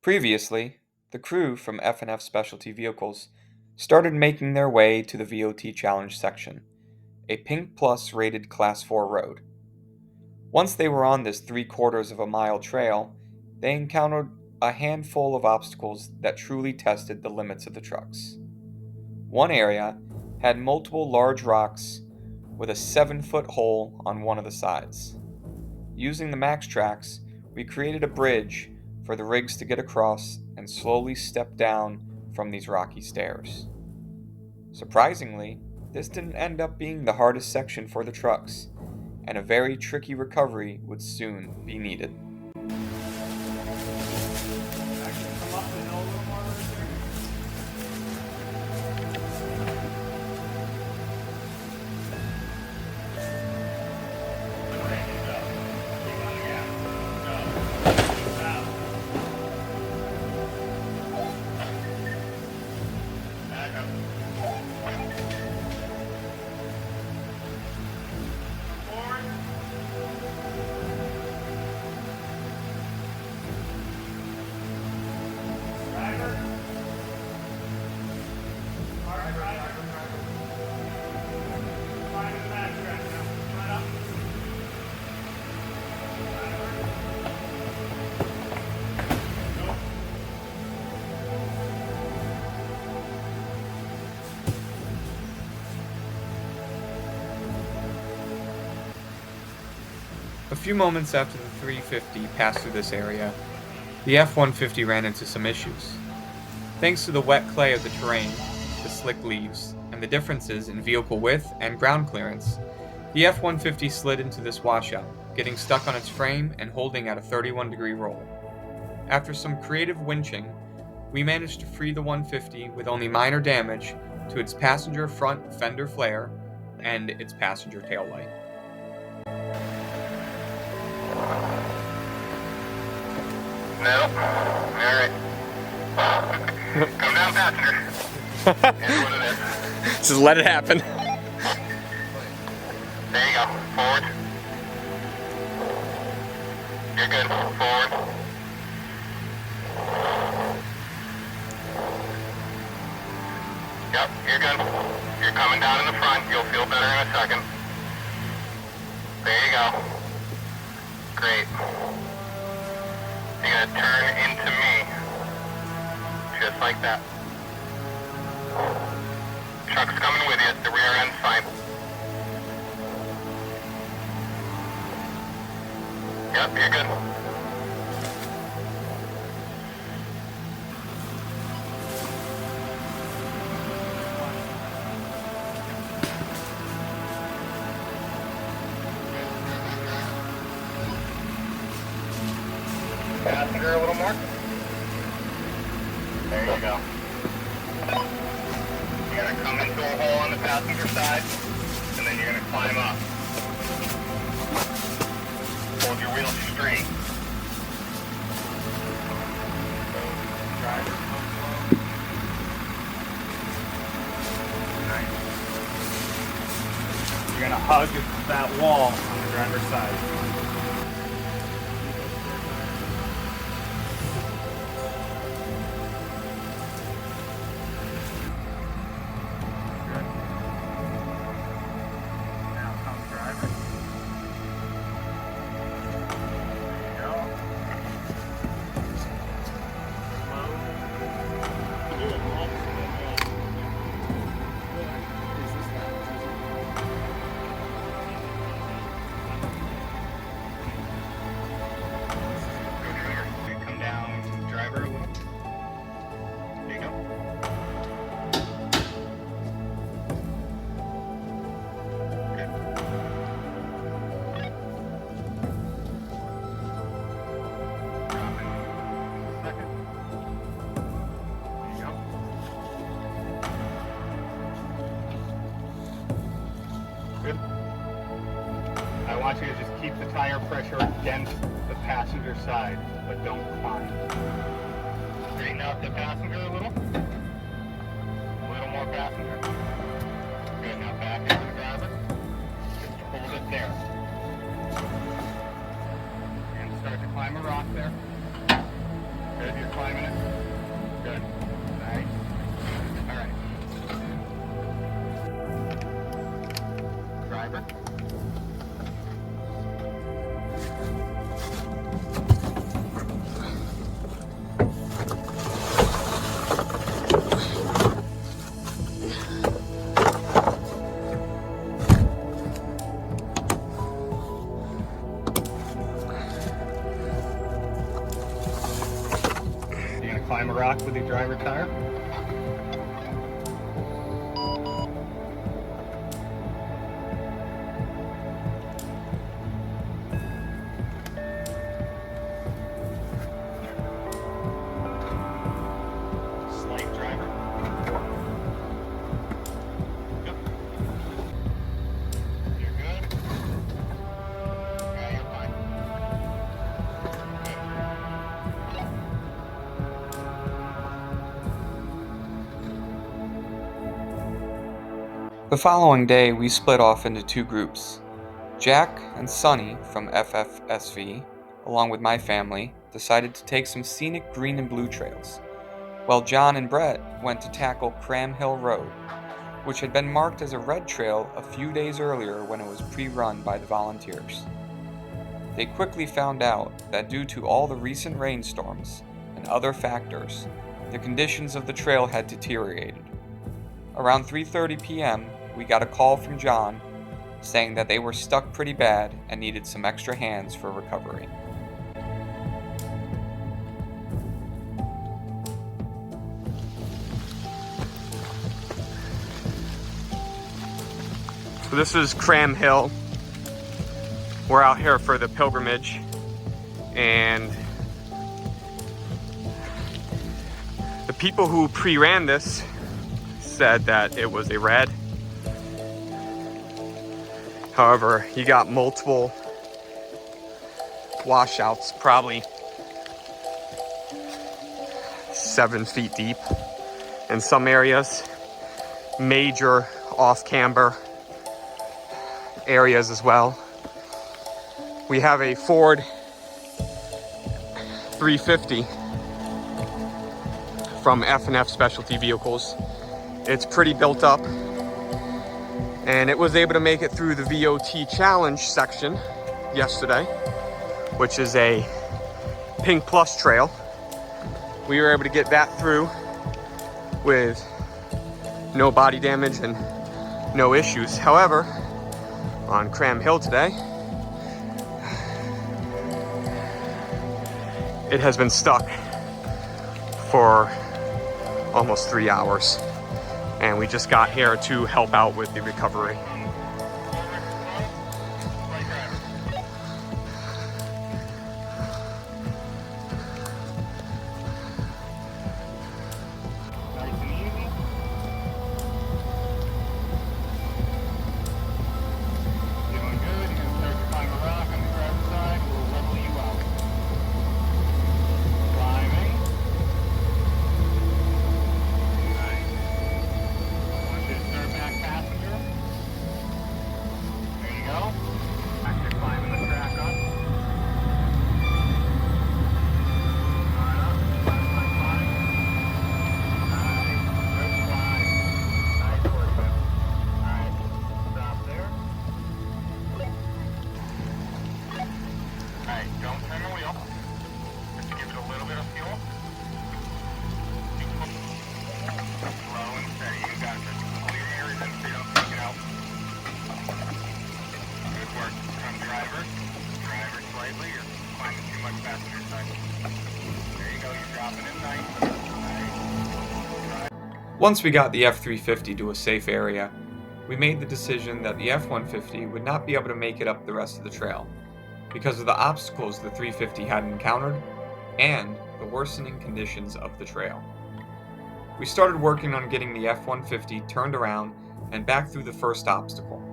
Previously, the crew from F&F Specialty Vehicles started making their way to the VOT Challenge section, a Pink Plus rated Class 4 road. Once they were on this 3/4 of a mile trail, they encountered a handful of obstacles that truly tested the limits of the trucks. One area had multiple large rocks with a 7-foot hole on one of the sides. Using the max tracks, we created a bridge for the rigs to get across and slowly step down from these rocky stairs. Surprisingly, this didn't end up being the hardest section for the trucks, and a very tricky recovery would soon be needed. A few moments after the 350 passed through this area, the F150 ran into some issues. Thanks to the wet clay of the terrain, the slick leaves, and the differences in vehicle width and ground clearance, the F150 slid into this washout, getting stuck on its frame and holding at a 31-degree roll. After some creative winching, we managed to free the 150 with only minor damage to its passenger front fender flare and its passenger taillight. No. Alright. Come down, passenger. Here's what it is. Just let it happen. There you go. Forward. You're good. Forward. Yep, you're good. You're coming down in the front. You'll feel better in a second. There you go. Great. You're going to turn into me. Just like that. Truck's coming with you. The rear end's fine. Yep, you're good. Passenger a little more. There you go. You're going to come into a hole on the passenger side, and then you're going to climb up. Hold your wheel straight. Driver. Nice. You're going to hug that wall on the driver's side. Good. I want you to just keep the tire pressure against the passenger side, but don't climb. Straighten out the passenger a little. A little more passenger. Good, now back into the driver. Just hold it there. And start to climb a rock there. Good, you're climbing it? Good. Nice. All right. Driver. You gonna climb a rock with your driver tire? Slight driver. Yep. You're good. Yeah, you're fine. The following day, we split off into two groups. Jack and Sonny from FFSV, along with my family, decided to take some scenic green and blue trails, while John and Brett went to tackle Cram Hill Road, which had been marked as a red trail a few days earlier when it was pre-run by the volunteers. They quickly found out that due to all the recent rainstorms and other factors, the conditions of the trail had deteriorated. Around 3:30 p.m., we got a call from John saying that they were stuck pretty bad and needed some extra hands for recovery. So this is Cram Hill. We're out here for the pilgrimage, and the people who pre-ran this said that it was a red. However, you got multiple washouts, probably 7 feet deep in some areas, major off-camber areas as well. We have a Ford 350 from F&F Specialty Vehicles. It's pretty built up, and it was able to make it through the VOT challenge section yesterday, which is a Pink Plus trail. We were able to get that through with no body damage and no issues. However, on Cram Hill today, it has been stuck for almost 3 hours, and we just got here to help out with the recovery. Once we got the F350 to a safe area, we made the decision that the F150 would not be able to make it up the rest of the trail because of the obstacles the 350 had encountered and the worsening conditions of the trail. We started working on getting the F150 turned around and back through the first obstacle.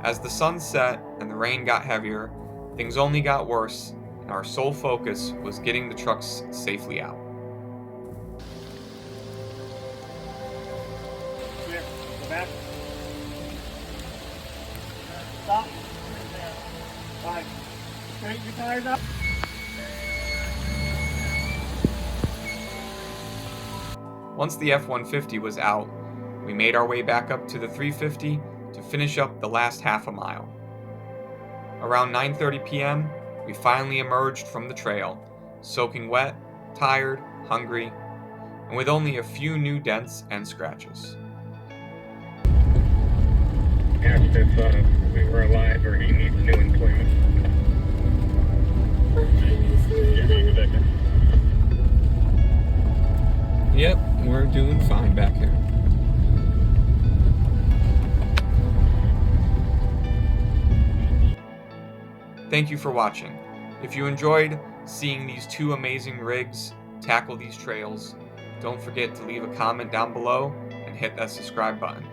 As the sun set and the rain got heavier, things only got worse, and our sole focus was getting the trucks safely out. Clear. Go back. Stop. Right there. Fine. Straighten your tires up. Once the F150 was out, we made our way back up to the 350 to finish up the last half a mile. Around 9:30 p.m., we finally emerged from the trail, soaking wet, tired, hungry, and with only a few new dents and scratches. Asked if we were alive or he needs new employment. Yep, we're doing fine back here. Thank you for watching. If you enjoyed seeing these two amazing rigs tackle these trails, don't forget to leave a comment down below and hit that subscribe button.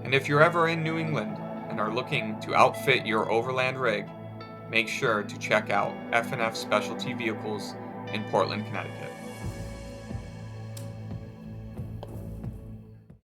And if you're ever in New England and are looking to outfit your overland rig, make sure to check out F&F Specialty Vehicles in Portland, Connecticut.